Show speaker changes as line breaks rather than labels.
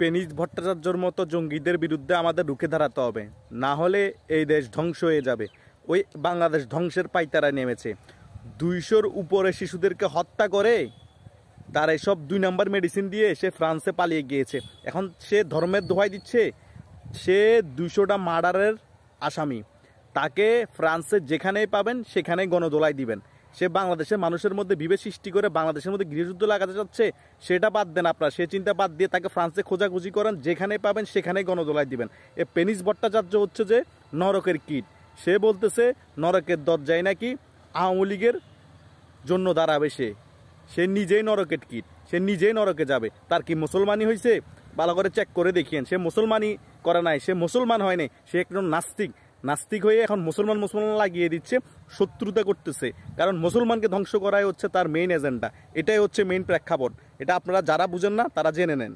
Penis ভট্টাচার্যর মতো জঙ্গিদের বিরুদ্ধে আমাদের রুখে দাঁড়াতে হবে, না হলে এই দেশ ধ্বংস হয়ে যাবে। ওই বাংলাদেশ ধ্বংসের পাইতারায় নেমেছে। 200-র উপরে শিশুদেরকে হত্যা করে তার এসব 2 নম্বর মেডিসিন দিয়ে সে ফ্রান্সে পালিয়ে গিয়েছে। এখন সে ধর্মের দোহাই দিচ্ছে। সে 200টা মার্ডারের আসামি। তাকে ফ্রান্সে যেখানেই পাবেন সেখানেই গণদোলাই দিবেন। সে বাংলাদেশের মানুষের মধ্যে বিভেদ সৃষ্টি করে বাংলাদেশের মধ্যে গৃহযুদ্ধ লাগাতে চাচ্ছে, সেটা বাদ দেন আপনারা। সে চিন্তা বাদ দিয়ে তাকে ফ্রান্সে খোঁজাখুঁজি করেন, যেখানে পাবেন সেখানেই গণদোলাই দিবেন। এ পেনিস ভট্টাচার্য হচ্ছে যে নরকের কীট। সে বলতেছে নরকের দরজায় নাকি আওয়ামী লীগের জন্য দাঁড়াবে। সে নিজেই নরকের কীট, সে নিজেই নরকে যাবে। তার কি মুসলমানই হয়েছে? ভালো করে চেক করে দেখিয়েন। সে মুসলমানই করে নাই, সে মুসলমান হয় নাই, সে একজন নাস্তিক। নাস্তিক হয়ে এখন মুসলমান লাগিয়ে দিচ্ছে, শত্রুতা করতেছে। কারণ মুসলমানকে ধ্বংস করাই হচ্ছে তার মেইন এজেন্ডা। এটাই হচ্ছে মেইন প্রেক্ষাপট। এটা আপনারা যারা বুঝেন না তারা জেনে নেন।